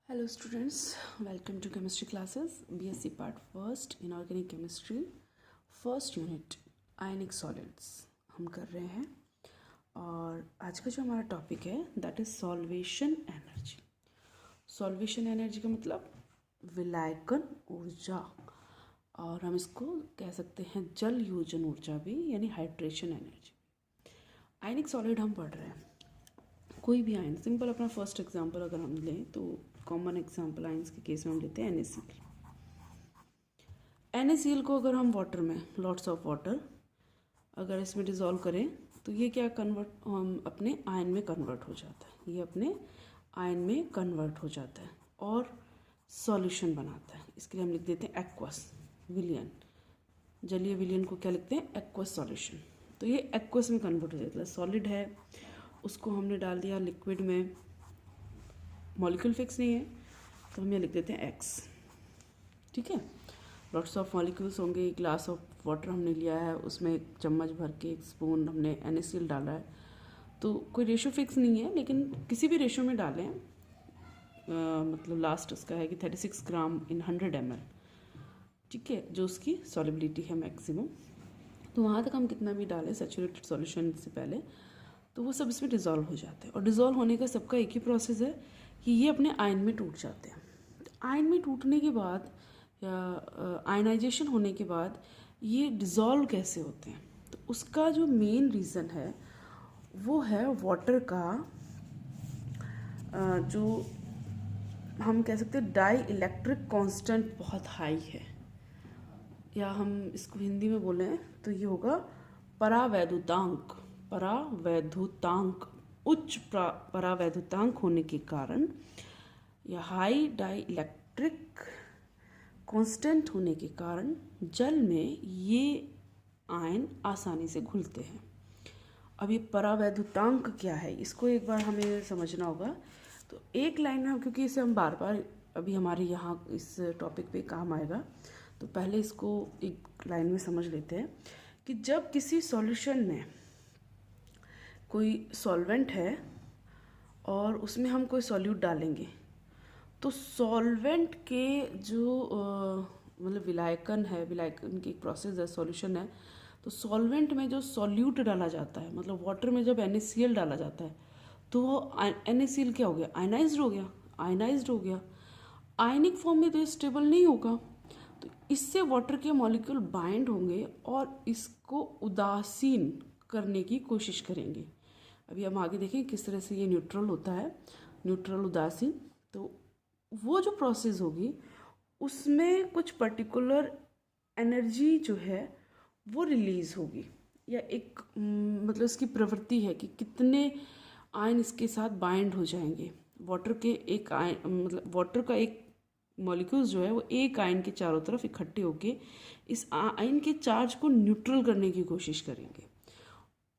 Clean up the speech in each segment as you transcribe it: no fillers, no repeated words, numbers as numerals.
Hello students, welcome to chemistry classes, BSc part first inorganic chemistry, first unit ionic solids हम कर रहे हैं। और आज का जो हमारा टॉपिक है that is solvation energy. Solvation energy का मतलब विलायकन ऊर्जा, और हम इसको कह सकते हैं जल योजन ऊर्जा भी, यानी हाइड्रेशन एनर्जी। आयनिक सॉलिड हम पढ़ रहे हैं, कोई भी आयन, सिंपल अपना फर्स्ट एग्जांपल अगर हम लें तो कॉमन एग्जांपल आयंस के केस में हम लेते हैं NaCl। NaCl को अगर हम वाटर में, लॉट्स ऑफ वाटर, अगर इसमें डिज़ोल्व करें तो ये क्या कन्वर्ट, हम अपने आयन में कन्वर्ट हो जाता है, ये अपने आयन में कन्वर्ट हो जाता है और सॉल्यूशन बनाता है। इसके लिए हम लिख देते हैं एक्वस विलियन, जलीय विलियन को क्या लिखते हैं, एक्वस सॉल्यूशन। तो ये एक्वस में कन्वर्ट हो जाता है, सॉलिड है उसको हमने डाल दिया लिक्विड में, मॉलिक्यूल फिक्स नहीं है तो हम ये लिख देते हैं एक्स। ठीक है, लॉट्स ऑफ मॉलिक्यूल्स होंगे, एक ग्लास ऑफ वाटर हमने लिया है, उसमें एक चम्मच भर के, एक स्पून हमने NaCl डाला है, तो कोई रेशो फिक्स नहीं है, लेकिन किसी भी रेशो में डालें, मतलब लास्ट उसका है कि 36 ग्राम इन 100 ml, ठीक है, जो उसकी सॉलिबिलिटी है मैक्सिमम। तो वहाँ तक हम कितना भी डालें सैचुरेटेड सॉल्यूशन से पहले, तो वो सब इसमें डिज़ोल्व हो जाते हैं। और डिज़ोल्व होने का सबका एक ही प्रोसेस है कि ये अपने आयन में टूट जाते हैं। तो आयन में टूटने के बाद या आयनाइजेशन होने के बाद ये डिज़ोल्व कैसे होते हैं, तो उसका जो मेन रीज़न है वो है वाटर का जो हम कह सकते हैं डाई इलेक्ट्रिक कांस्टेंट बहुत हाई है, या हम इसको हिंदी में बोलें तो ये होगा परावैद्युतांक। परावैद्युतांक, उच्च परावैद्युतांक होने के कारण या हाई डाई इलेक्ट्रिक कांस्टेंट होने के कारण जल में ये आयन आसानी से घुलते हैं। अब ये परावैद्युतांक क्या है, इसको एक बार हमें समझना होगा। तो एक लाइन में हम, क्योंकि इसे हम बार बार अभी हमारे यहाँ इस टॉपिक पे काम आएगा, तो पहले इसको एक लाइन में समझ लेते हैं कि जब किसी सॉल्यूशन में कोई सॉल्वेंट है और उसमें हम कोई सॉल्यूट डालेंगे, तो सॉल्वेंट के जो मतलब विलायकन है, विलायकन की एक प्रोसेस है, सॉल्यूशन है, तो सॉल्वेंट में जो सॉल्यूट डाला जाता है, मतलब वाटर में जब NaCl डाला जाता है, तो वो NaCl क्या हो गया, आयनाइज्ड हो गया, आयनाइज्ड हो गया। आयनिक फॉर्म में तो ये स्टेबल नहीं होगा, तो इससे वाटर के मॉलिक्यूल बाइंड होंगे और इसको उदासीन करने की कोशिश करेंगे। अभी हम आगे देखें किस तरह से ये न्यूट्रल होता है, न्यूट्रल उदासीन। तो वो जो प्रोसेस होगी उसमें कुछ पर्टिकुलर एनर्जी जो है वो रिलीज होगी, या एक मतलब इसकी प्रवृत्ति है कि कितने आयन इसके साथ बाइंड हो जाएंगे। वाटर के एक आयन, मतलब वाटर का एक मॉलिक्यूल्स जो है वो एक आयन के चारों तरफ इकट्ठे होके इस आयन के चार्ज को न्यूट्रल करने की कोशिश करेंगे,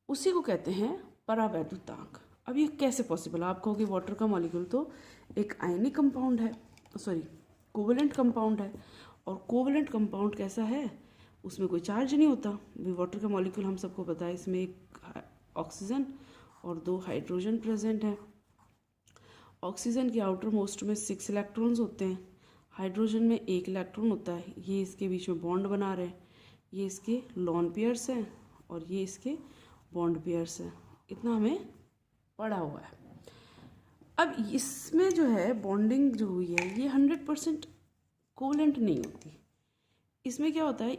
उसी को कहते हैं परावैद्युतांक। अब ये कैसे पॉसिबल है, आप कहोगे वाटर का मॉलिक्यूल तो एक आयनिक कंपाउंड है, सॉरी कोवेलेंट कंपाउंड है, और कोवेलेंट कंपाउंड कैसा है, उसमें कोई चार्ज नहीं होता। भी वाटर का मॉलिक्यूल हम सबको पता है, इसमें एक ऑक्सीजन और 2 हाइड्रोजन प्रेजेंट है। ऑक्सीजन के आउटर मोस्ट में 6 इलेक्ट्रॉन्स होते हैं, हाइड्रोजन में 1 इलेक्ट्रॉन होता है, ये इसके बीच में बॉन्ड बना रहे हैं, ये इसके लॉन पेयर्स हैं और ये इसके बॉन्ड पेयर्स हैं। इतना हमें पढ़ा हुआ है। अब इसमें जो है बॉन्डिंग जो हुई है ये 100% कोवेलेंट नहीं होती। इसमें क्या होता है,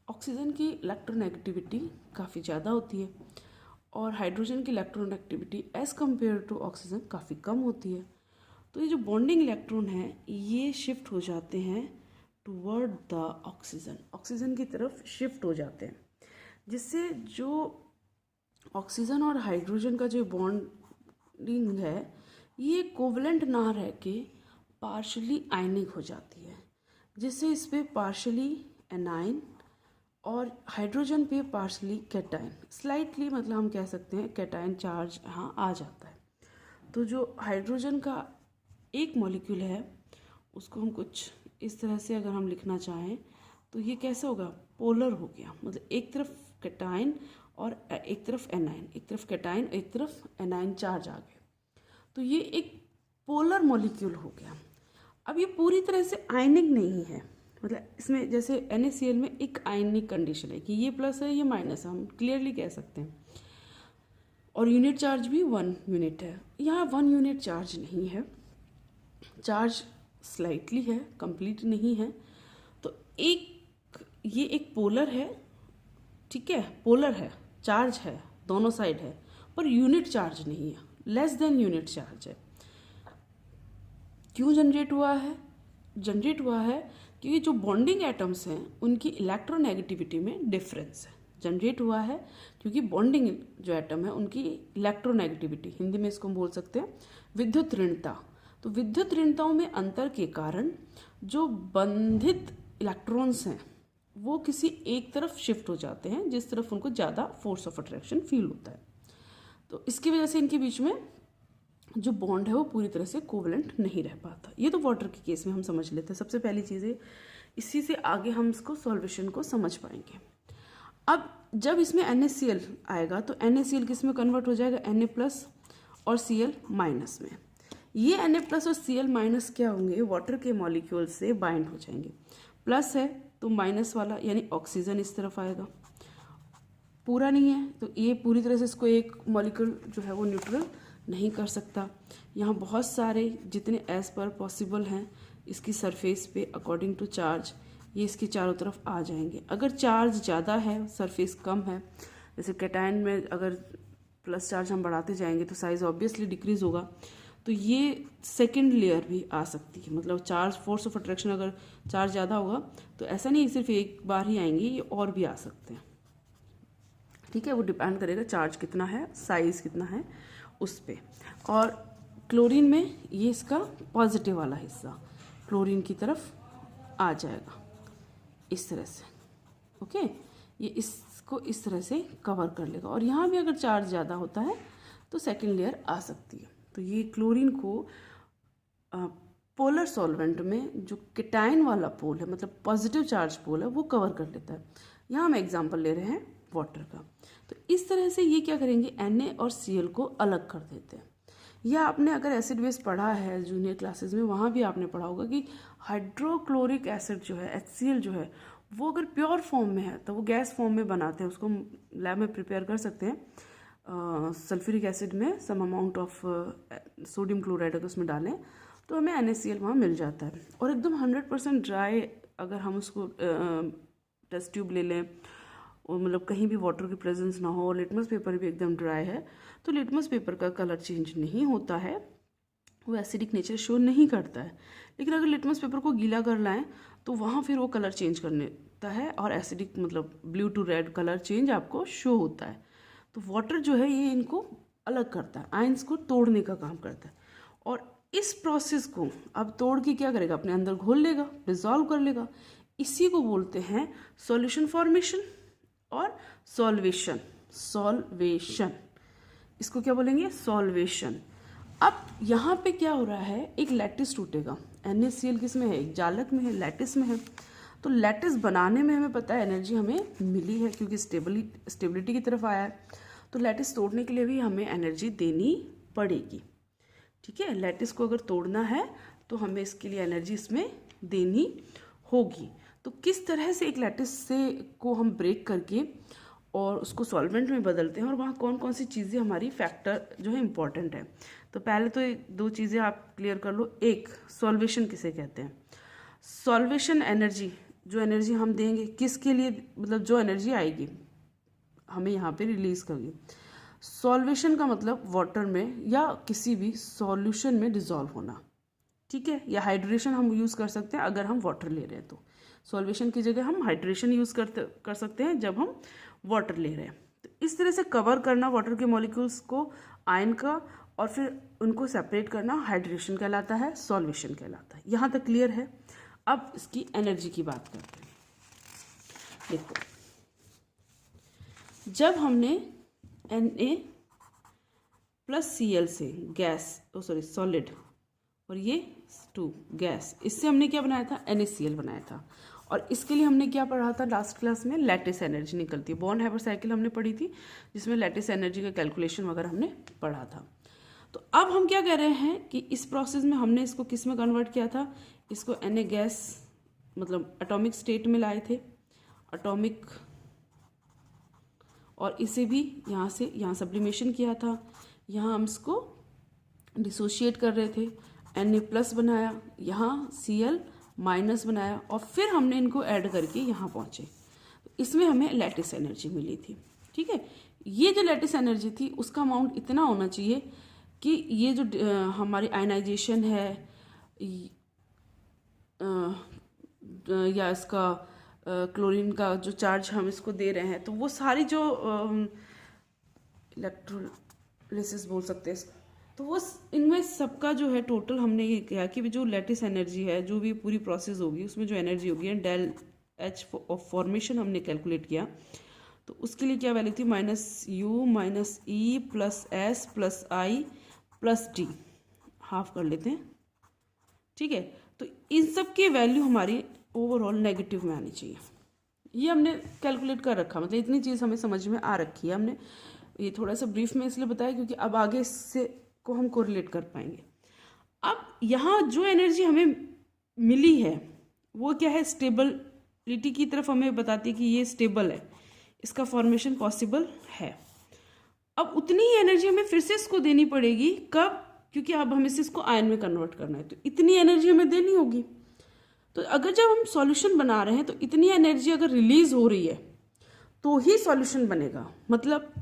ऑक्सीजन की इलेक्ट्रोनेगेटिविटी काफ़ी ज़्यादा होती है और हाइड्रोजन की electronegativity as compare to oxygen काफ़ी कम होती है। तो ये जो बॉन्डिंग इलेक्ट्रॉन है ये शिफ्ट हो जाते हैं टूवर्ड द ऑक्सीजन, ऑक्सीजन की तरफ शिफ्ट हो जाते हैं, जिससे जो ऑक्सीजन और हाइड्रोजन का जो बॉन्डिंग है ये कोवेलेंट ना रह के पार्शली आयनिक हो जाती है, जिससे इस पर पार्शली एनाइन और हाइड्रोजन पे पार्शली कैटाइन, स्लाइटली मतलब हम कह सकते हैं कैटाइन चार्ज यहाँ आ जाता है। तो जो हाइड्रोजन का एक मॉलिक्यूल है उसको हम कुछ इस तरह से अगर हम लिखना चाहें तो ये कैसे होगा, पोलर हो गया, मतलब एक तरफ कैटाइन और एक तरफ एनाइन, एक तरफ कैटाइन एक तरफ एनाइन चार्ज आ गए, तो ये एक पोलर मॉलिक्यूल हो गया। अब ये पूरी तरह से आयनिक नहीं है, मतलब इसमें जैसे NaCl में एक आयनिक कंडीशन है कि ये प्लस है ये माइनस है, हम क्लियरली कह सकते हैं। और यूनिट चार्ज भी 1 यूनिट है। यहाँ 1 यूनिट चार्ज नहीं है, चार्ज स्लाइटली है, कंप्लीट नहीं है। तो ये एक पोलर है, ठीक है, पोलर है, चार्ज है, दोनों साइड है, पर यूनिट चार्ज नहीं है, लेस देन यूनिट चार्ज है। क्यों जनरेट हुआ है? जनरेट हुआ है क्योंकि जो बॉन्डिंग एटम्स हैं उनकी इलेक्ट्रोनेगेटिविटी में डिफरेंस है। जनरेट हुआ है क्योंकि बॉन्डिंग जो एटम है उनकी इलेक्ट्रोनेगेटिविटी, हिंदी में इसको हम बोल सकते हैं विद्युत ऋणता। तो विद्युत ऋणताओं में अंतर के कारण जो बंधित इलेक्ट्रॉन्स हैं वो किसी एक तरफ शिफ्ट हो जाते हैं, जिस तरफ उनको ज़्यादा फोर्स ऑफ अट्रैक्शन फील होता है। तो इसकी वजह से इनके बीच में जो बॉन्ड है वो पूरी तरह से कोवलेंट नहीं रह पाता। ये तो वाटर के केस में हम समझ लेते हैं, सबसे पहली चीज़ें। इसी से आगे हम इसको सॉल्यूशन को समझ पाएंगे। अब जब इसमें NaCl आएगा तो NaCl किस में कन्वर्ट हो जाएगा? Na+ और Cl- में। ये Na+ और Cl- क्या होंगे? वाटर के मॉलिक्यूल से बाइंड हो जाएंगे। प्लस है तो माइनस वाला यानी ऑक्सीजन इस तरफ आएगा, पूरा नहीं है तो ये पूरी तरह से इसको एक मॉलिक्यूल जो है वो न्यूट्रल नहीं कर सकता। यहाँ बहुत सारे जितने एज पर पॉसिबल हैं इसकी सरफेस पे अकॉर्डिंग टू चार्ज ये इसके चारों तरफ आ जाएंगे। अगर चार्ज ज़्यादा है, सरफेस कम है, जैसे कैटायन में अगर प्लस चार्ज हम बढ़ाते जाएंगे तो साइज ऑब्वियसली डिक्रीज होगा, तो ये सेकेंड लेयर भी आ सकती है। मतलब चार्ज, फोर्स ऑफ अट्रैक्शन अगर चार्ज ज़्यादा होगा तो ऐसा नहीं सिर्फ एक बार ही आएंगे, ये और भी आ सकते हैं, ठीक है। वो डिपेंड करेगा चार्ज कितना है, साइज कितना है उस पर। और क्लोरीन में ये इसका पॉजिटिव वाला हिस्सा क्लोरीन की तरफ आ जाएगा इस तरह से, ओके। ये इसको इस तरह से कवर कर लेगा। और यहाँ भी अगर चार्ज ज़्यादा होता है तो सेकेंड लेयर आ सकती है। तो ये क्लोरीन को पोलर सॉल्वेंट में जो केटायन वाला पोल है, मतलब पॉजिटिव चार्ज पोल है, वो कवर कर लेता है। यहाँ हम एग्जांपल ले रहे हैं वाटर का। तो इस तरह से ये क्या करेंगे, Na और Cl को अलग कर देते हैं। या आपने अगर एसिड बेस पढ़ा है जूनियर क्लासेस में, वहाँ भी आपने पढ़ा होगा कि हाइड्रोक्लोरिक एसिड जो है, HCl जो है, वो अगर प्योर फॉर्म में है तो वो गैस फॉर्म में बनाते हैं, उसको लैब में प्रिपेयर कर सकते हैं। सल्फ्यूरिक एसिड में some amount of sodium chloride अगर उसमें डालें तो हमें NaCl वहाँ मिल जाता है। और एकदम 100% ड्राई अगर हम उसको टेस्ट ट्यूब ले लें और मतलब कहीं भी वाटर की प्रेजेंस ना हो और लिटमस पेपर भी एकदम ड्राई है, तो लिटमस पेपर का कलर चेंज नहीं होता है, वो एसिडिक नेचर शो नहीं करता है। लेकिन अगर लिटमस पेपर को गीला कर लाएं तो वहाँ फिर वो कलर चेंज करता है और एसिडिक मतलब blue to red colour change आपको शो होता है। तो वाटर जो है ये इनको अलग करता है, आयंस को तोड़ने का काम करता है। और इस प्रोसेस को अब तोड़ के क्या करेगा, अपने अंदर घोल लेगा, डिजॉल्व कर लेगा। इसी को बोलते हैं सॉल्यूशन फॉर्मेशन और सॉल्वेशन। सॉल्वेशन, इसको क्या बोलेंगे, सॉल्वेशन। अब यहाँ पे क्या हो रहा है, एक लैटिस टूटेगा। NaCl किस में है, एक जालक में है, लैटिस में है। तो लैटिस बनाने में हमें पता है एनर्जी हमें मिली है क्योंकि स्टेबिलिटी की तरफ आया है। तो लैटिस तोड़ने के लिए भी हमें एनर्जी देनी पड़ेगी, ठीक है। लैटिस को अगर तोड़ना है तो हमें इसके लिए एनर्जी इसमें देनी होगी। तो किस तरह से एक लैटिस से को हम ब्रेक करके और उसको सॉल्वेंट में बदलते हैं और वहाँ कौन कौन सी चीज़ें हमारी फैक्टर जो है इम्पॉर्टेंट है। तो पहले तो दो चीज़ें आप क्लियर कर लो। एक, सॉल्वेशन किसे कहते हैं। सॉल्वेशन एनर्जी, जो एनर्जी हम देंगे किसके लिए, मतलब जो एनर्जी आएगी हमें यहाँ पे रिलीज करेगी। सॉल्वेशन का मतलब वाटर में या किसी भी सॉल्यूशन में डिजॉल्व होना, ठीक है। या हाइड्रेशन हम यूज़ कर सकते हैं अगर हम वाटर ले रहे हैं, तो सॉल्वेशन की जगह हम हाइड्रेशन यूज़ कर सकते हैं जब हम वाटर ले रहे हैं। तो इस तरह से कवर करना वाटर के मॉलिक्यूल्स को आयन का और फिर उनको सेपरेट करना हाइड्रेशन कहलाता है, सॉल्वेशन कहलाता है। यहाँ तक क्लियर है। अब इसकी एनर्जी की बात करते हैं। देखो, जब हमने Na+Cl से गैस, सॉलिड, और ये 2 गैस, इससे हमने क्या बनाया था, NaCl बनाया था। और इसके लिए हमने क्या पढ़ा था लास्ट क्लास में, लैटिस एनर्जी निकलती है। बॉर्न हाइपर साइकिल हमने पढ़ी थी जिसमें लैटिस एनर्जी का कैलकुलेशन वगैरह हमने पढ़ा था। तो अब हम क्या कह रहे हैं कि इस प्रोसेस में हमने इसको किस में कन्वर्ट किया था, इसको Na गैस मतलब एटॉमिक स्टेट में लाए थे, एटॉमिक, और इसे भी यहाँ से यहाँ सब्लिमेशन किया था, यहाँ हम इसको डिसोशिएट कर रहे थे, Na+ बनाया, यहाँ Cl- बनाया, और फिर हमने इनको ऐड करके यहाँ पहुँचे। तो इसमें हमें लैटिस एनर्जी मिली थी। ठीक है, ये जो लैटिस एनर्जी थी उसका अमाउंट इतना होना चाहिए कि ये जो हमारी आयनाइजेशन है या इसका क्लोरीन का जो चार्ज हम इसको दे रहे हैं, तो वो सारी जो इलेक्ट्रोलिसिस बोल सकते हैं, तो वो इनमें सबका जो है टोटल हमने ये किया कि जो लैटिस एनर्जी है, जो भी पूरी प्रोसेस होगी उसमें जो एनर्जी होगी, डेल H ऑफ फॉर्मेशन हमने कैलकुलेट किया। तो उसके लिए क्या वैल्यू थी, -U - E + S + I + D, half कर लेते हैं। ठीक है, तो इन सब की वैल्यू हमारी ओवरऑल नेगेटिव में आनी चाहिए। ये हमने कैलकुलेट कर रखा, मतलब इतनी चीज़ हमें समझ में आ रखी है। हमने ये थोड़ा सा ब्रीफ में इसलिए बताया क्योंकि अब आगे इससे को हम कोरिलेट कर पाएंगे। अब यहाँ जो एनर्जी हमें मिली है वो क्या है, स्टेबिलिटी की तरफ हमें बताती है कि ये स्टेबल है, इसका फॉर्मेशन पॉसिबल है। अब उतनी ही एनर्जी हमें फिर से इसको देनी पड़ेगी, कब, क्योंकि अब हमें इसको आयन में कन्वर्ट करना है, तो इतनी एनर्जी हमें देनी होगी। तो अगर जब हम सॉल्यूशन बना रहे हैं तो इतनी एनर्जी अगर रिलीज हो रही है तो ही सॉल्यूशन बनेगा। मतलब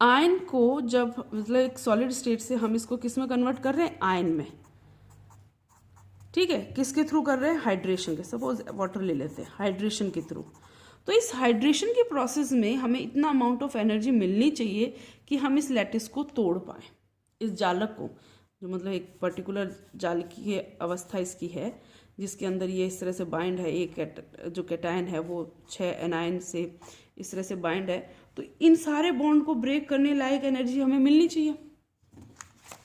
आयन को जब मतलब एक सॉलिड स्टेट से हम इसको किस में कन्वर्ट कर रहे हैं, आयन में। ठीक है, किसके थ्रू कर रहे हैं, हाइड्रेशन के, सपोज वाटर ले लेते हैं, हाइड्रेशन के थ्रू। तो इस हाइड्रेशन के प्रोसेस में हमें इतना अमाउंट ऑफ एनर्जी मिलनी चाहिए कि हम इस लैटिस को तोड़ पाएँ, इस जालक को, जो मतलब एक पर्टिकुलर जाल की अवस्था इसकी है जिसके अंदर ये इस तरह से बाइंड है, एक जो कैटायन है वो 6 एनायन से इस तरह से बाइंड है। तो इन सारे बॉन्ड को ब्रेक करने लायक एनर्जी हमें मिलनी चाहिए।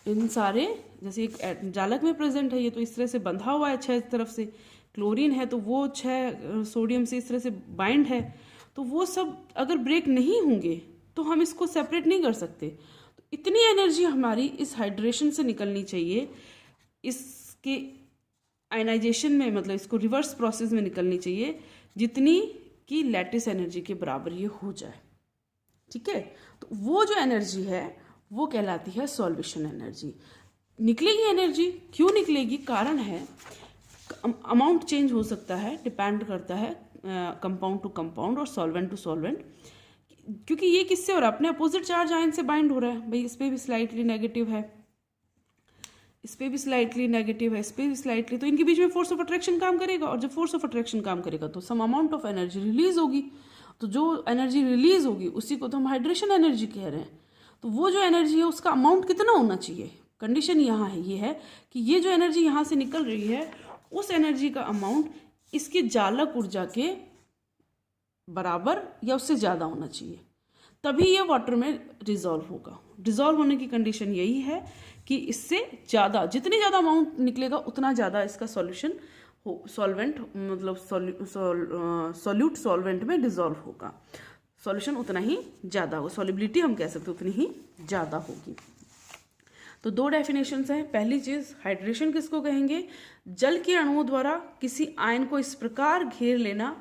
इन सारे, जैसे एक जालक में प्रेजेंट है, ये तो इस तरह से बंधा हुआ है 6 तरफ से, क्लोरीन है तो वो 6 सोडियम से इस तरह से बाइंड है, तो वो सब अगर ब्रेक नहीं होंगे तो हम इसको सेपरेट नहीं कर सकते। तो इतनी एनर्जी हमारी इस हाइड्रेशन से निकलनी चाहिए, इसके आयनाइजेशन में, मतलब इसको रिवर्स प्रोसेस में निकलनी चाहिए, जितनी कि लैटिस एनर्जी के बराबर ये हो जाए। ठीक है, तो वो जो एनर्जी है वो कहलाती है सॉल्वेशन एनर्जी। निकलेगी एनर्जी, क्यों निकलेगी, कारण है, अमाउंट चेंज हो सकता है, डिपेंड करता है कंपाउंड टू कंपाउंड और सॉल्वेंट टू सॉल्वेंट, क्योंकि ये किससे हो रहा है, अपने अपोजिट चार्ज आयन से बाइंड हो रहा है। भाई इस पर भी स्लाइटली नेगेटिव है, इस पर भी स्लाइटली नेगेटिव है, इस पर भी स्लाइटली, तो इनके बीच में फोर्स ऑफ अट्रैक्शन काम करेगा, और जब फोर्स ऑफ अट्रैक्शन काम करेगा तो some amount of energy release होगी। तो जो एनर्जी रिलीज होगी उसी को तो हम हाइड्रेशन एनर्जी कह रहे हैं। तो वो जो एनर्जी है उसका अमाउंट कितना होना चाहिए, कंडीशन यहाँ है, ये है कि ये जो एनर्जी यहाँ से निकल रही है उस एनर्जी का अमाउंट इसकी जालक ऊर्जा के बराबर या उससे ज़्यादा होना चाहिए, तभी ये वाटर में डिजॉल्व होगा। डिजॉल्व होने की कंडीशन यही है कि इससे ज़्यादा, जितनी ज़्यादा अमाउंट निकलेगा उतना ज़्यादा इसका सॉल्यूशन हो, सॉल्वेंट मतलब सॉल्यूट सॉल्वेंट में डिजॉल्व होगा, सॉल्यूशन उतना ही ज़्यादा होगा, सॉल्युबिलिटी हम कह सकते उतनी ही ज़्यादा होगी। तो 2 डेफिनेशंस हैं। पहली चीज़, हाइड्रेशन किसको कहेंगे, जल के अणुओं द्वारा किसी आयन को इस प्रकार घेर लेना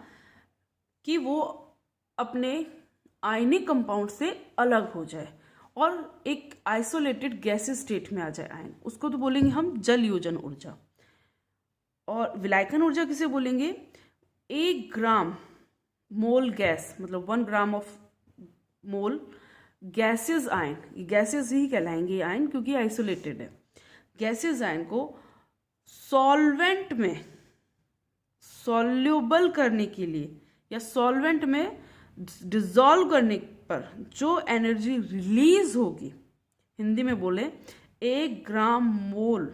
कि वो अपने आयनिक कंपाउंड से अलग हो जाए और एक आइसोलेटेड गैसेस स्टेट में आ जाए आयन, उसको तो बोलेंगे हम जल योजन ऊर्जा। और विलायकन ऊर्जा किसे बोलेंगे, 1 ग्राम मोल गैस, मतलब 1 gram of mole gases ion, gases ही कहलाएंगे आयन क्योंकि आइसोलेटेड है, गैसेस आयन को सॉल्वेंट में सॉल्युबल करने के लिए या सॉल्वेंट में डिजॉल्व करने पर जो एनर्जी रिलीज होगी, हिंदी में बोले 1 ग्राम मोल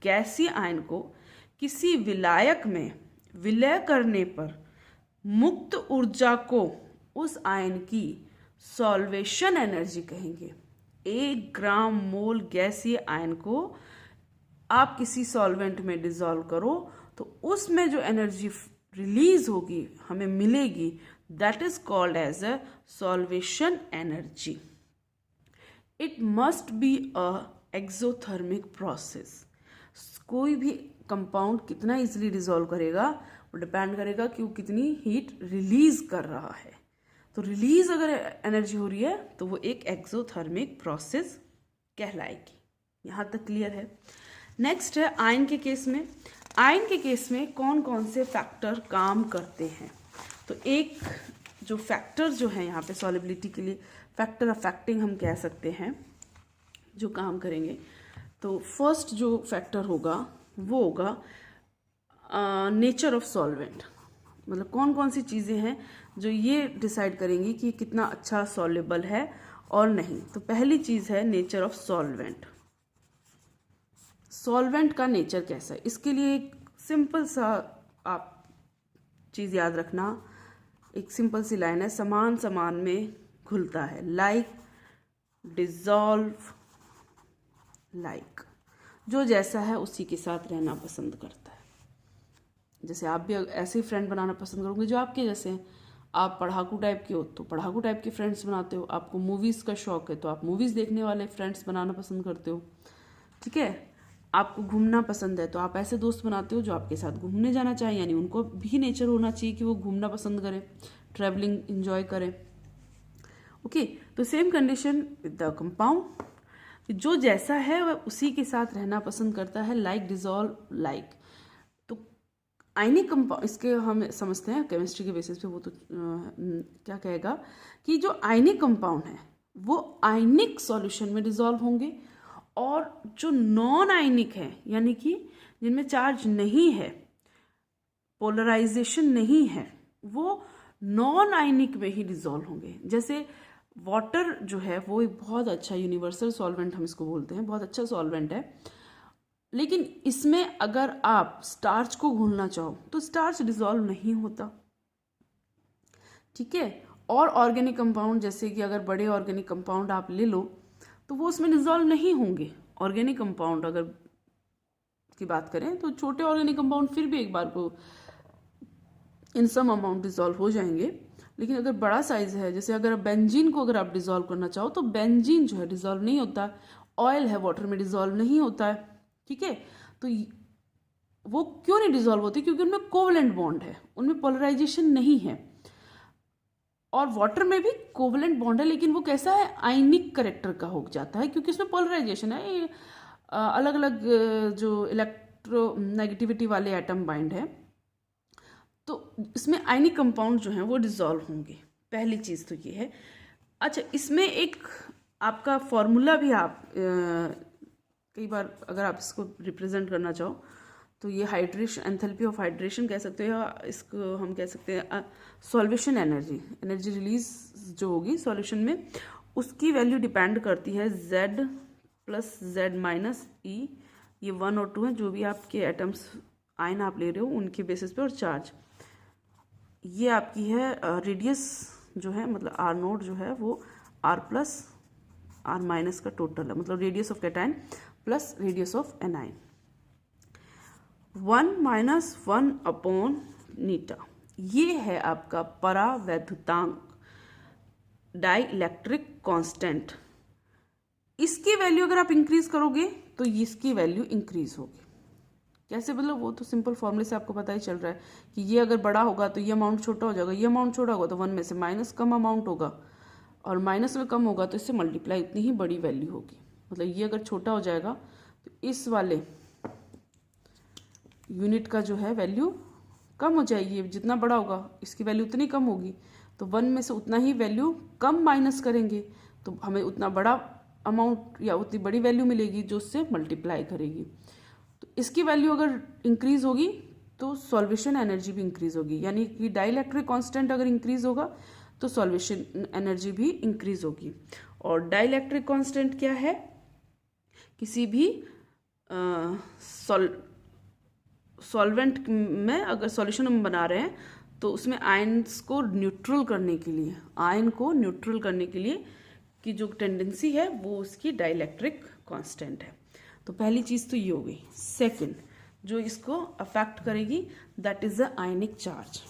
गैसीय आयन को किसी विलायक में विलय करने पर मुक्त ऊर्जा को उस आयन की सॉल्वेशन एनर्जी कहेंगे। 1 ग्राम मोल गैसीय आयन को आप किसी सॉल्वेंट में डिजॉल्व करो तो उसमें जो एनर्जी रिलीज होगी हमें मिलेगी, that is called as a solvation energy. It must be a exothermic process. कोई भी कंपाउंड कितना इजीली डिसॉल्व करेगा वो डिपेंड करेगा कि वो कितनी हीट रिलीज कर रहा है। तो रिलीज अगर एनर्जी हो रही है तो वो एक एक्सोथर्मिक प्रोसेस कहलाएगी। यहाँ तक क्लियर है। नेक्स्ट है आयन के केस में। आयन के केस में कौन कौन से फैक्टर काम करते हैं? तो एक जो फैक्टर जो है यहाँ पे सॉल्युबिलिटी के लिए फैक्टर अफेक्टिंग हम कह सकते हैं जो काम करेंगे। तो फर्स्ट जो फैक्टर होगा वो होगा नेचर ऑफ सॉल्वेंट। मतलब कौन कौन सी चीज़ें हैं जो ये डिसाइड करेंगी कि कितना अच्छा सॉल्युबल है और नहीं। तो पहली चीज़ है नेचर ऑफ सॉल्वेंट। सॉल्वेंट का नेचर कैसा है, इसके लिए एक सिंपल सा आप चीज़ याद रखना। एक सिंपल सी लाइन है, समान समान में घुलता है, लाइक डिजॉल्व लाइक। जो जैसा है उसी के साथ रहना पसंद करता है। जैसे आप भी ऐसे फ्रेंड बनाना पसंद करोगे जो आपके जैसे हैं। आप पढ़ाकू टाइप के हो तो पढ़ाकू टाइप के फ्रेंड्स बनाते हो। आपको मूवीज़ का शौक है तो आप मूवीज़ देखने वाले फ्रेंड्स बनाना पसंद करते हो। ठीक है। आपको घूमना पसंद है तो आप ऐसे दोस्त बनाते हो जो आपके साथ घूमने जाना चाहिए, यानी उनको भी नेचर होना चाहिए कि वो घूमना पसंद करें, ट्रैवलिंग इंजॉय करें। ओके। तो same condition with the compound, जो जैसा है वह उसी के साथ रहना पसंद करता है, लाइक डिजॉल्व लाइक। तो आयनिक कंपाउंड, इसके हम समझते हैं केमिस्ट्री के बेसिस पे, वो तो क्या कहेगा कि जो आयनिक कंपाउंड है वो आयनिक सॉल्यूशन में डिजॉल्व होंगे, और जो नॉन आयनिक है यानी कि जिनमें चार्ज नहीं है, पोलराइजेशन नहीं है, वो नॉन आयनिक में ही डिजॉल्व होंगे। जैसे वाटर जो है वो एक बहुत अच्छा यूनिवर्सल सॉल्वेंट हम इसको बोलते हैं, बहुत अच्छा सॉल्वेंट है। लेकिन इसमें अगर आप स्टार्च को घोलना चाहो तो स्टार्च डिजॉल्व नहीं होता। ठीक है। और ऑर्गेनिक कंपाउंड, जैसे कि अगर बड़े ऑर्गेनिक कंपाउंड आप ले लो तो वो उसमें डिजॉल्व नहीं होंगे। ऑर्गेनिक कंपाउंड अगर की बात करें तो छोटे ऑर्गेनिक कंपाउंड फिर भी एक बार को इन सम अमाउंट डिजॉल्व हो जाएंगे। लेकिन अगर बड़ा साइज है, जैसे अगर बेंजीन को अगर आप डिजॉल्व करना चाहो तो बेंजीन जो है डिजॉल्व नहीं होता। ऑयल है वाटर में डिजॉल्व नहीं होता है। ठीक है। तो वो क्यों नहीं डिजॉल्व होती? क्योंकि उनमें कोवलेंट बॉन्ड है, उनमें पोलराइजेशन नहीं है। और वाटर में भी कोवलेंट बॉन्ड है, लेकिन वो कैसा है, आयनिक करेक्टर का हो जाता है, क्योंकि उसमें पोलराइजेशन है। अलग अलग जो इलेक्ट्रो नेगेटिविटी वाले एटम बाइंड है, तो इसमें आयनिक कंपाउंड जो हैं वो डिजॉल्व होंगे। पहली चीज़ तो ये है। अच्छा, इसमें एक आपका फॉर्मूला भी आप कई बार अगर आप इसको रिप्रेजेंट करना चाहो तो ये हाइड्रेशन, एंथैल्पी ऑफ हाइड्रेशन कह सकते हो, या इसको हम कह सकते हैं सॉल्वेशन एनर्जी। एनर्जी रिलीज जो होगी सॉल्यूशन में, उसकी वैल्यू डिपेंड करती है Z plus Z minus E। ये 1 और 2 है, जो भी आपके एटम्स आयन आप ले रहे हो उनके बेसिस पे, और चार्ज ये आपकी है रेडियस जो है, मतलब R नोट जो है वो R प्लस R माइनस का टोटल है, मतलब radius of cation plus radius of anion. 1 minus 1 upon नीटा, ये है आपका परावैद्युतांक, डाई इलेक्ट्रिक कांस्टेंट। इसकी वैल्यू अगर आप इंक्रीज करोगे तो इसकी वैल्यू इंक्रीज होगी। कैसे? मतलब वो तो सिंपल फॉर्मूले से आपको पता ही चल रहा है कि ये अगर बड़ा होगा तो ये अमाउंट छोटा हो जाएगा, ये अमाउंट छोटा होगा तो 1 में से माइनस कम अमाउंट होगा, और माइनस में कम होगा तो इससे मल्टीप्लाई उतनी ही बड़ी वैल्यू होगी। मतलब ये अगर छोटा हो जाएगा तो इस वाले यूनिट का जो है वैल्यू कम हो जाएगी, जितना बड़ा होगा इसकी वैल्यू उतनी कम होगी। तो 1 में से उतना ही वैल्यू कम माइनस करेंगे तो हमें उतना बड़ा अमाउंट या उतनी बड़ी वैल्यू मिलेगी जो उससे मल्टीप्लाई करेगी। तो इसकी वैल्यू अगर इंक्रीज होगी तो सॉल्वेशन एनर्जी भी इंक्रीज होगी, यानी कि डाइइलेक्ट्रिक कांस्टेंट अगर इंक्रीज होगा तो सॉल्वेशन एनर्जी भी इंक्रीज होगी। और डाइइलेक्ट्रिक कांस्टेंट क्या है? किसी भी सॉल्वेंट में अगर सॉल्यूशन हम बना रहे हैं तो उसमें आयन्स को न्यूट्रल करने के लिए, आयन को न्यूट्रल करने के लिए की जो टेंडेंसी है वो उसकी डाइइलेक्ट्रिक कांस्टेंट है। तो पहली चीज़ तो ये हो गई। सेकंड जो इसको अफेक्ट करेगी that is the ionic charge.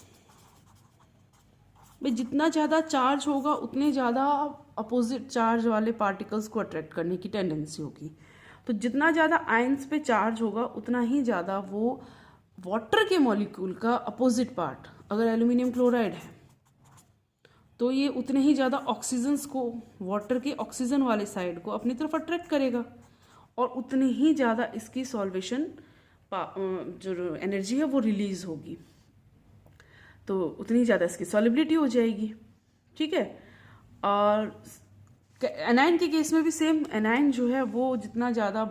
भाई जितना ज़्यादा चार्ज होगा उतने ज़्यादा अपोजिट चार्ज वाले पार्टिकल्स को अट्रैक्ट करने की टेंडेंसी होगी। तो जितना ज़्यादा आयंस पे चार्ज होगा उतना ही ज़्यादा वो वाटर के मॉलिक्यूल का अपोजिट पार्ट, अगर एल्यूमिनियम क्लोराइड है तो ये उतने ही ज़्यादा ऑक्सीजन्स को, वाटर के ऑक्सीजन वाले साइड को अपनी तरफ अट्रैक्ट करेगा और उतनी ही ज़्यादा इसकी सॉल्वेशन जो एनर्जी है वो रिलीज होगी, तो उतनी ज़्यादा इसकी सॉलिबिलिटी हो जाएगी। ठीक है। और एनाइन के केस में भी सेम, एनाइन जो है वो जितना ज़्यादा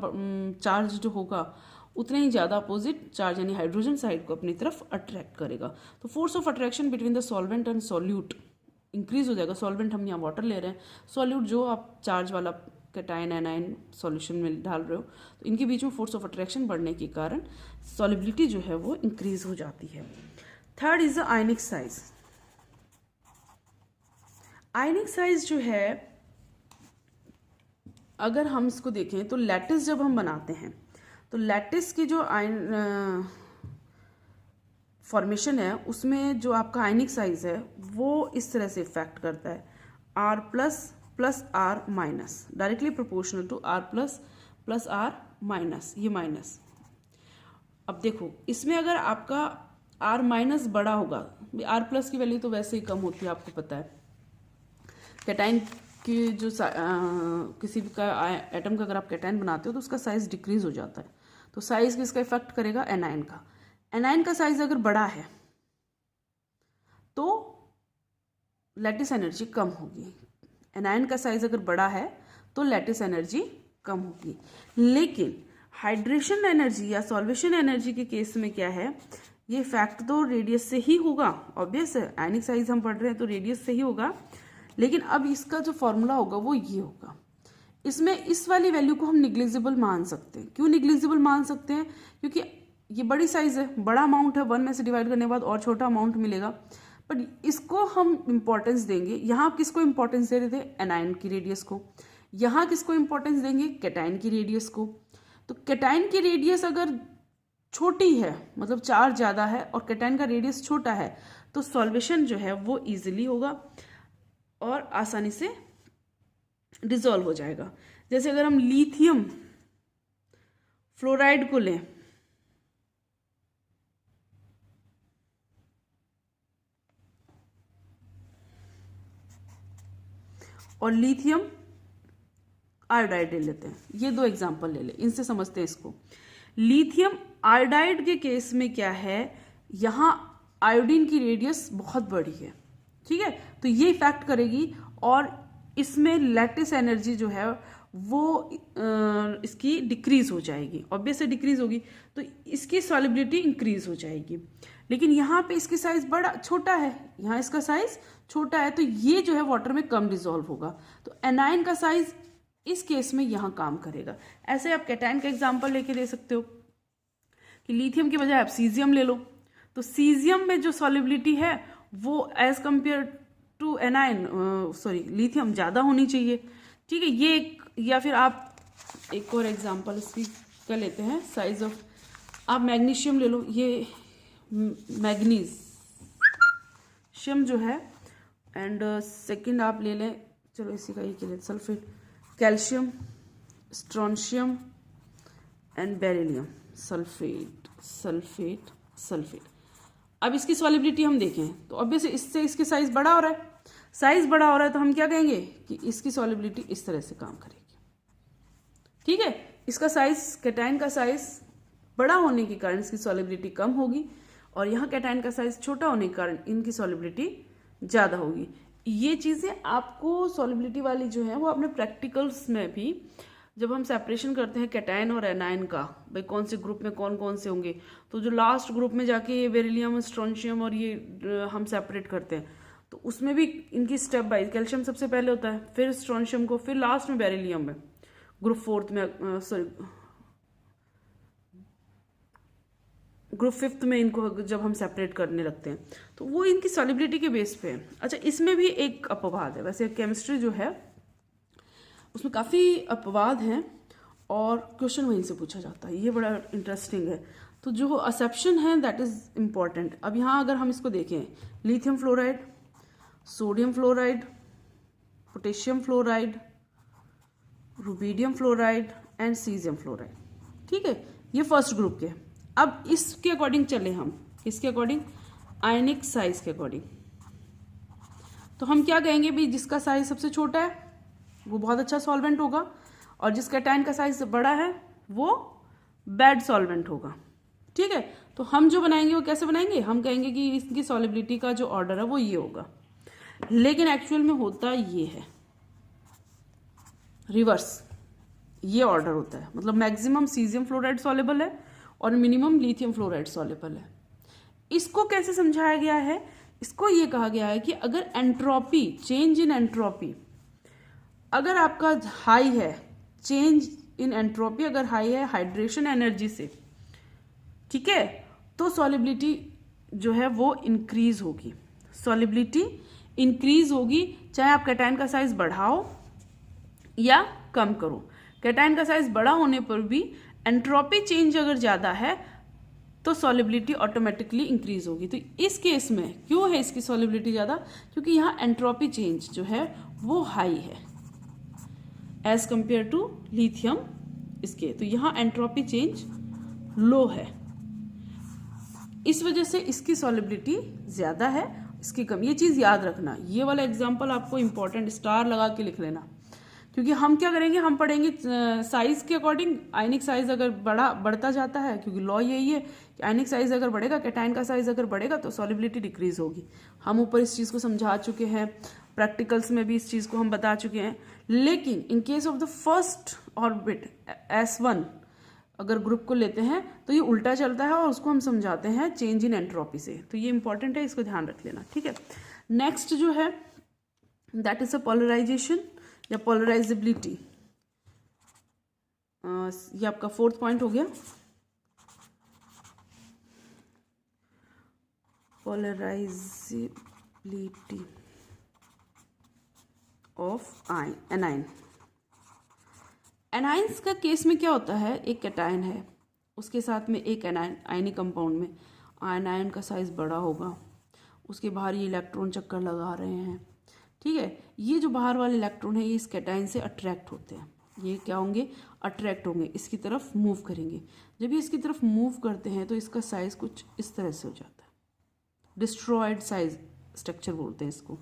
चार्ज जो होगा उतने ही ज़्यादा अपोजिट चार्ज यानी हाइड्रोजन साइड को अपनी तरफ अट्रैक्ट करेगा। तो force of attraction between the solvent and solute increase हो जाएगा। सॉल्वेंट हम यहाँ वाटर ले रहे हैं, सॉल्यूट जो आप चार्ज वाला कैटायन एनाइन सॉल्यूशन में डाल रहे हो, तो इनके बीच में फोर्स ऑफ अट्रैक्शन बढ़ने के कारण सॉलिबिलिटी जो है वो इंक्रीज हो जाती है। Third is the ionic size. Ionic size जो है अगर हम इसको देखें तो लैटिस जब हम बनाते हैं तो लैटिस की जो फॉर्मेशन है उसमें जो आपका आयनिक साइज है वो इस तरह से इफेक्ट करता है, R plus plus R minus, directly proportional to R plus plus R minus, ये माइनस। अब देखो इसमें अगर आपका R माइनस बड़ा होगा, R प्लस की वैल्यू तो वैसे ही कम होती है, आपको पता है। कैटाइन की जो किसी भी का एटम का अगर आप कैटाइन बनाते हो तो उसका साइज डिक्रीज हो जाता है, तो साइज किसका इफेक्ट करेगा, एनाइन का। एनाइन का साइज अगर बड़ा है तो लैटिस एनर्जी कम होगी, एनाइन का साइज अगर बड़ा है तो लैटिस एनर्जी कम होगी। लेकिन हाइड्रेशन एनर्जी या सॉल्वेशन एनर्जी के केस में क्या है, ये फैक्ट तो रेडियस से ही होगा, ऑब्वियस है, आयनिक साइज हम पढ़ रहे हैं तो रेडियस से ही होगा। लेकिन अब इसका जो फॉर्मूला होगा वो ये होगा, इसमें इस वाली वैल्यू को हम निग्लिजिबल मान सकते हैं। क्यों निग्लिजिबल मान सकते हैं, क्योंकि ये बड़ी साइज है, बड़ा अमाउंट है, 1 में से डिवाइड करने के बाद और छोटा अमाउंट मिलेगा, बट इसको हम इंपॉर्टेंस देंगे। यहाँ किसको इंपॉर्टेंस दे रहे थे, एनाइन की रेडियस को, यहाँ किसको इंपॉर्टेंस देंगे, कैटाइन की रेडियस को। तो कैटाइन की रेडियस अगर छोटी है, मतलब चार्ज ज़्यादा है, और कैटाइन का रेडियस छोटा है, तो सॉल्वेशन जो है वो ईजिली होगा और आसानी से डिसॉल्व हो जाएगा। जैसे अगर हम लिथियम फ्लोराइड को लें, और लिथियम आयोडाइड ले लेते हैं, ये दो एग्जांपल ले लें, इनसे समझते हैं इसको। लिथियम आयोडाइड के केस में क्या है, यहाँ आयोडीन की रेडियस बहुत बड़ी है, ठीक है, तो ये इफेक्ट करेगी और इसमें लैटिस एनर्जी जो है वो इसकी डिक्रीज हो जाएगी, ऑब्वियसली डिक्रीज होगी, तो इसकी सॉलिबिलिटी इंक्रीज हो जाएगी। लेकिन यहाँ पे इसकी साइज बड़ा छोटा है, यहाँ इसका साइज छोटा है, तो ये जो है वाटर में कम डिसॉल्व होगा, तो एनाइन का साइज इस केस में यहाँ काम करेगा। ऐसे आप कैटाइन का एग्जाम्पल लेके दे सकते हो कि लिथियम की बजाय आप सीजियम ले लो, तो सीजियम में जो सॉलिबिलिटी है वो as compare to anion lithium ज़्यादा होनी चाहिए, ठीक है। ये एक, या फिर आप एक और एग्जांपल इसकी कर लेते हैं, साइज ऑफ, आप मैग्नीशियम ले लो, ये मैग्नीशियम जो है, एंड सेकंड आप ले लें, चलो इसी का ये ले, sulphate, calcium, strontium and beryllium, sulphate sulphate sulphate. अब इसकी सॉलिबिलिटी हम देखें तो ऑब्वियसली इससे इसकी साइज बड़ा हो रहा है, साइज बड़ा हो रहा है तो हम क्या कहेंगे कि इसकी सॉलिबिलिटी इस तरह से काम करेगी, ठीक है। इसका साइज, कैटाइन का साइज बड़ा होने के कारण इसकी सॉलिबिलिटी कम होगी, और यहाँ कैटाइन का साइज छोटा होने के कारण इनकी सॉलिबिलिटी ज़्यादा होगी। ये चीज़ें आपको सॉलिबिलिटी वाली जो है वो अपने प्रैक्टिकल्स में भी, जब हम सेपरेशन करते हैं कैटाइन और एनाइन का, भाई कौन से ग्रुप में कौन कौन से होंगे, तो जो लास्ट ग्रुप में जाके ये बेरिलियम, स्ट्रोंशियम और ये हम सेपरेट करते हैं, तो उसमें भी इनकी स्टेप बाइज, कैल्शियम सबसे पहले होता है, फिर स्ट्रोंशियम को, फिर लास्ट में बेरिलियम में, ग्रुप 4 में, ग्रुप 5 में इनको जब हम सेपरेट करने लगते हैं तो वो इनकी सॉलिबिलिटी के बेस पे है। अच्छा, इसमें भी एक अपवाद है, वैसे केमिस्ट्री जो है उसमें काफ़ी अपवाद हैं और क्वेश्चन वहीं से पूछा जाता है, ये बड़ा इंटरेस्टिंग है। तो जो असेप्शन है दैट इज़ इम्पॉर्टेंट। अब यहाँ अगर हम इसको देखें, lithium fluoride, sodium fluoride, potassium fluoride, rubidium fluoride and caesium fluoride. ठीक है, ये फर्स्ट ग्रुप के। अब इसके अकॉर्डिंग चले हम, इसके अकॉर्डिंग आयनिक साइज के अकॉर्डिंग। तो हम क्या कहेंगे भी, जिसका साइज सबसे छोटा है वो बहुत अच्छा सॉल्वेंट होगा, और जिसका कैटायन का साइज बड़ा है वो बैड सॉल्वेंट होगा। ठीक है, तो हम जो बनाएंगे वो कैसे बनाएंगे, हम कहेंगे कि इसकी सॉलिबिलिटी का जो ऑर्डर है वो ये होगा, लेकिन एक्चुअल में होता ये है रिवर्स, ये ऑर्डर होता है। मतलब मैक्सिमम सीजियम फ्लोराइड सॉलेबल है और मिनिमम लिथियम फ्लोराइड सॉलेबल है। इसको कैसे समझाया गया है, इसको ये कहा गया है कि अगर एंट्रोपी, चेंज इन एंट्रोपी अगर आपका हाई है, चेंज इन एंट्रोपी अगर हाई है हाइड्रेशन एनर्जी से, ठीक है, तो सॉलिबिलिटी जो है वो इंक्रीज होगी, सॉलिबिलिटी इंक्रीज होगी, चाहे आप कैटायन का साइज बढ़ाओ या कम करो। कैटायन का साइज बड़ा होने पर भी एंट्रोपी चेंज अगर ज्यादा है तो सॉलिबिलिटी ऑटोमेटिकली इंक्रीज होगी। तो इस केस में क्यों है इसकी सॉलिबिलिटी ज्यादा, क्योंकि यहाँ एंट्रोपी चेंज जो है वो हाई है एज कंपेयर टू लिथियम इसके, तो यहाँ एंट्रोपी चेंज लो है, इस वजह से इसकी सॉलिबिलिटी ज्यादा है, इसकी कम। ये चीज याद रखना, ये वाला एग्जांपल आपको इंपॉर्टेंट स्टार लगा के लिख लेना, क्योंकि हम क्या करेंगे, हम पढ़ेंगे साइज के अकॉर्डिंग। आयनिक साइज अगर बढ़ता जाता है, क्योंकि लॉ यही है कि आयनिक साइज अगर बढ़ेगा, कैटायन का साइज अगर बढ़ेगा तो सॉलिबिलिटी डिक्रीज होगी। हम ऊपर इस चीज को समझा चुके हैं, प्रैक्टिकल्स में भी इस चीज को हम बता चुके हैं। लेकिन in case of the first orbit S1 अगर ग्रुप को लेते हैं तो ये उल्टा चलता है, और उसको हम समझाते हैं चेंज इन एंट्रोपी से। तो ये इंपॉर्टेंट है, इसको ध्यान रख लेना। ठीक है, नेक्स्ट जो है दैट इज अ पोलराइजेशन या पोलराइजेबिलिटी। ये आपका फोर्थ पॉइंट हो गया, पोलराइजेबिलिटी ऑफ एनाइन। एनाइंस का केस में क्या होता है, एक कैटायन है, उसके साथ में एक एनायन, आयनिक कंपाउंड में आयनायन का साइज बड़ा होगा, उसके बाहर ये इलेक्ट्रॉन चक्कर लगा रहे हैं। ठीक है, ये जो बाहर वाले इलेक्ट्रॉन है ये इस कैटायन से अट्रैक्ट होते हैं, ये क्या होंगे, अट्रैक्ट होंगे, इसकी तरफ मूव करेंगे। जब ये इसकी तरफ मूव करते हैं तो इसका साइज कुछ इस तरह से हो जाता है, डिस्ट्रॉयड साइज स्ट्रक्चर बोलते हैं इसको।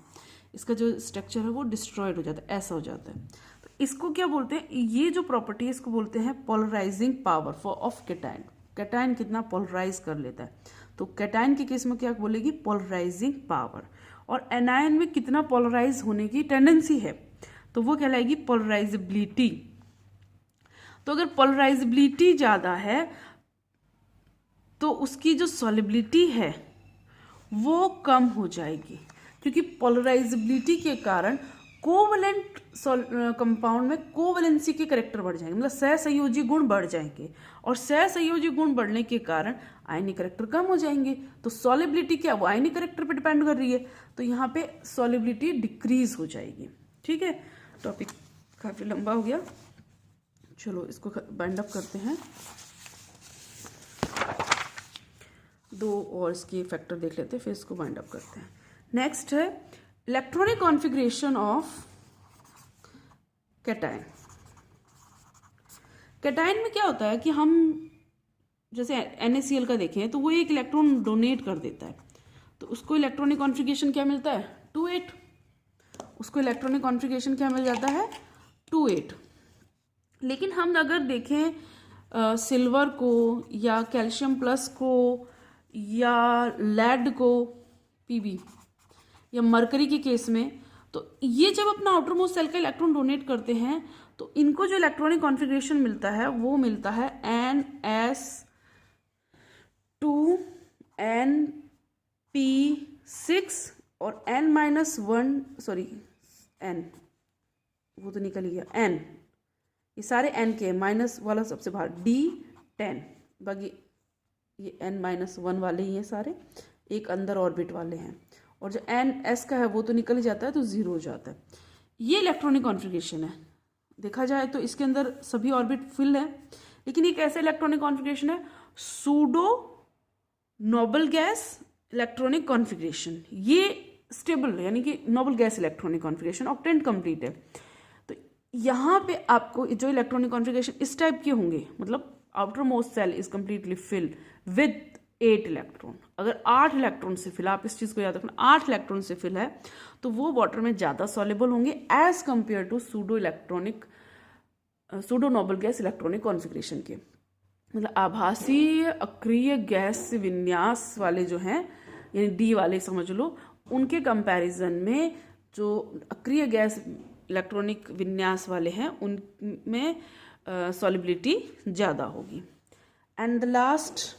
इसका जो स्ट्रक्चर है वो डिस्ट्रॉयड हो जाता है, ऐसा हो जाता है। तो इसको क्या बोलते हैं, ये जो प्रॉपर्टी है इसको बोलते हैं polarising power for of cation. Cation कितना पोलराइज कर लेता है, तो कैटायन के केस में क्या बोलेगी, पोलराइजिंग पावर। और एनायन में कितना पोलराइज होने की टेंडेंसी है, तो वो कहलाएगी पोलराइजेबिलिटी। तो अगर पोलराइजेबिलिटी ज्यादा है तो उसकी जो सॉलिबिलिटी है वो कम हो जाएगी, क्योंकि पोलराइजेबिलिटी के कारण कोवलेंट कंपाउंड में कोवलेंसी के करेक्टर बढ़ जाएंगे, मतलब सहसंयोजी गुण बढ़ जाएंगे, और सहसंयोजी गुण बढ़ने के कारण आयनिक करेक्टर कम हो जाएंगे। तो सॉलिबिलिटी क्या, वो आयनिक करेक्टर पे डिपेंड कर रही है, तो यहाँ पे सॉलिबिलिटी डिक्रीज हो जाएगी। ठीक है, टॉपिक काफी लंबा हो गया, चलो इसको बाइंड अप करते हैं। दो और इसके फैक्टर देख लेते हैं, फिर इसको बाइंड अप करते हैं। नेक्स्ट है electronic configuration of cation. Cation में क्या होता है कि हम जैसे NaCl का देखें तो वो एक इलेक्ट्रॉन डोनेट कर देता है, तो उसको इलेक्ट्रॉनिक कॉन्फ़िगरेशन क्या मिलता है, 2-8। उसको इलेक्ट्रॉनिक कॉन्फ़िगरेशन क्या मिल जाता है, 2-8। लेकिन हम अगर देखें सिल्वर को या कैल्शियम प्लस को या लेड को Pb या मरकरी के केस में, तो ये जब अपना आउटर मोस्ट सेल का इलेक्ट्रॉन डोनेट करते हैं तो इनको जो इलेक्ट्रॉनिक कॉन्फ़िगरेशन मिलता है वो मिलता है NS2 NP6 और N-1, सॉरी N, वो तो निकल गया, N, ये सारे N के, माइनस वाला सबसे बाहर D10, बाकी ये N-1 वाले ही हैं सारे, एक अंदर ऑर्बिट वाले हैं, और जो NS का है वो तो निकल ही जाता है, तो 0 हो जाता है। ये इलेक्ट्रॉनिक कॉन्फ़िगरेशन है। देखा जाए तो इसके अंदर सभी ऑर्बिट फिल है, लेकिन एक ऐसा इलेक्ट्रॉनिक कॉन्फ़िगरेशन है pseudo noble gas electronic configuration. ये स्टेबल है, यानी कि Nobel gas electronic configuration, octant complete है। तो यहाँ पे आपको जो इलेक्ट्रॉनिक कॉन्फ़िगरेशन इस टाइप के होंगे, मतलब outer most shell is completely filled with 8 electron. अगर 8 इलेक्ट्रॉन से फिल, आप इस चीज़ को याद रखना, 8 इलेक्ट्रॉन से फिल है तो वो वाटर में ज़्यादा सॉल्युबल होंगे as compare to pseudo noble gas electronic configuration के। मतलब आभासी अक्रिय गैस विन्यास वाले जो हैं, यानी डी वाले समझ लो, उनके कंपैरिजन में जो अक्रिय गैस इलेक्ट्रॉनिक विन्यास वाले हैं उनमें सॉल्युबिलिटी ज़्यादा होगी। And the last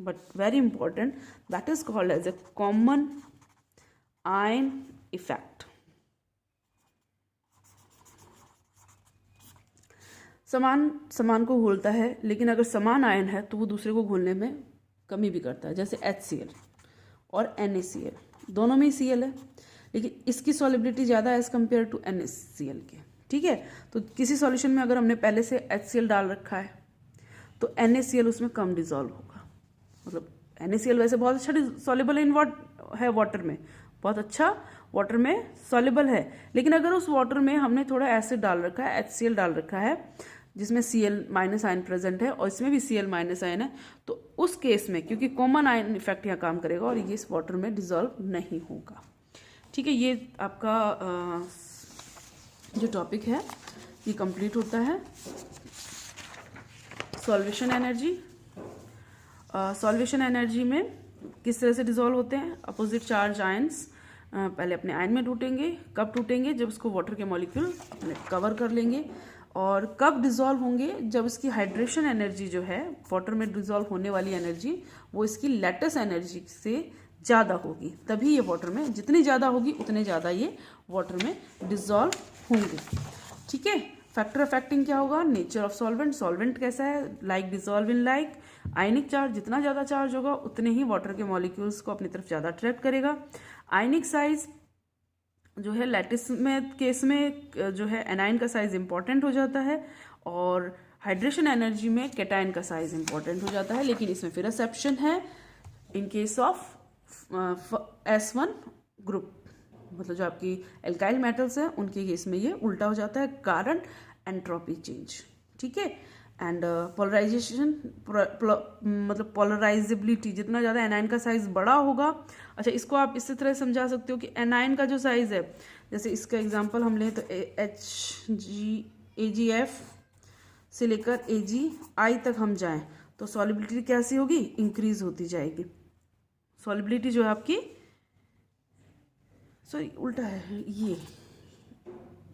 but very important, that is called as a common ion effect. समान को घोलता है, लेकिन अगर समान आयन है तो वो दूसरे को घोलने में कमी भी करता है। जैसे HCl और NaCl, दोनों में ही Cl है, लेकिन इसकी सॉल्युबिलिटी ज़्यादा एज कम्पेयर टू NaCl के। ठीक है, तो किसी सॉल्यूशन में अगर हमने पहले से HCl डाल रखा है तो NaCl उसमें कम डिजॉल्व होगा। मतलब NaCl वैसे बहुत अच्छा सॉल्युबल है वाटर में, बहुत अच्छा वाटर में सॉल्युबल है, लेकिन अगर उस वाटर में हमने थोड़ा एसिड डाल रखा है, HCl डाल रखा है, जिसमें Cl- आयन प्रेजेंट है और इसमें भी Cl- आयन है, तो उस केस में क्योंकि कॉमन आयन इफेक्ट यहाँ काम करेगा और ये इस वाटर में डिजॉल्व नहीं होगा। ठीक है, ये आपका जो टॉपिक है ये कंप्लीट होता है। सॉल्वेशन एनर्जी, सॉल्वेशन एनर्जी में किस तरह से डिजॉल्व होते हैं। अपोजिट चार्ज आयंस पहले अपने आयन में टूटेंगे। कब टूटेंगे? जब उसको वाटर के मॉलिक्यूल कवर कर लेंगे। और कब डिजॉल्व होंगे? जब इसकी हाइड्रेशन एनर्जी जो है, वाटर में डिजॉल्व होने वाली एनर्जी, वो इसकी लैटिस एनर्जी से ज़्यादा होगी, तभी ये वाटर में, जितनी ज़्यादा होगी उतने ज़्यादा ये वाटर में डिजॉल्व होंगे। ठीक है, फैक्टर अफेक्टिंग क्या होगा? नेचर ऑफ सॉल्वेंट, सॉल्वेंट कैसा है, like dissolve in like. Ionic charge, जितना ज़्यादा चार्ज होगा उतने ही वाटर के मॉलिक्यूल्स को अपनी तरफ ज़्यादा अट्रैक्ट करेगा। आयनिक साइज जो है, लैटिस में केस में जो है एनाइन का साइज इंपॉर्टेंट हो जाता है, और हाइड्रेशन एनर्जी में कैटायन का साइज इंपॉर्टेंट हो जाता है। लेकिन इसमें फिर एक्सेप्शन है, in case of S1 group, मतलब जो आपकी एल्काइल मेटल्स हैं उनके केस में ये उल्टा हो जाता है, कारण एंट्रोपी चेंज। ठीक है, एंड पोलराइजेशन, मतलब पोलराइजेबिलिटी, जितना ज़्यादा एनाइन का साइज बड़ा होगा। अच्छा, इसको आप इसी तरह समझा सकते हो कि एनाइन का जो साइज है, जैसे इसका एग्जांपल हम लें तो AgF से लेकर AgI तक हम जाएं तो सॉल्युबिलिटी कैसी होगी? इंक्रीज होती जाएगी। सॉल्युबिलिटी जो है आपकी, सॉरी उल्टा है, ये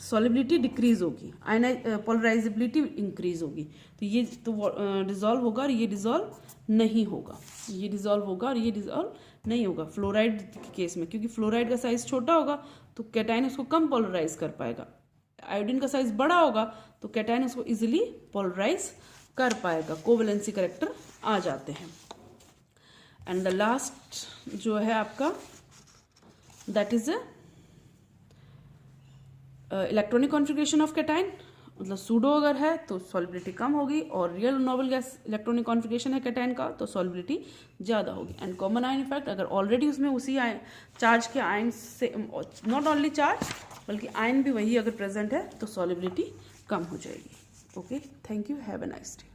सॉल्युबिलिटी डिक्रीज होगी, पोलराइजेबिलिटी इंक्रीज होगी। तो ये तो डिजॉल्व होगा और ये डिजॉल्व नहीं होगा, ये डिजॉल्व होगा और ये डिजॉल्व नहीं होगा फ्लोराइड के केस में, क्योंकि फ्लोराइड का साइज छोटा होगा तो कैटायन उसको कम पोलराइज कर पाएगा। आयोडीन का साइज बड़ा होगा तो कैटायन उसको इजीली पोलराइज कर पाएगा, कोवेलेंसी कैरेक्टर आ जाते हैं। एंड द लास्ट जो है आपका, that is electronic configuration of cation. मतलब सूडो अगर है तो सॉल्युबिलिटी कम होगी, और real Nobel gas electronic configuration है कैटायन का तो सॉल्युबिलिटी ज़्यादा होगी। एंड कॉमन आयन इफेक्ट, अगर ऑलरेडी उसमें उसी चार्ज के आयन से, नॉट ओनली चार्ज बल्कि आयन भी वही अगर प्रेजेंट है तो सॉल्युबिलिटी कम हो जाएगी। Okay, thank you, have a nice day.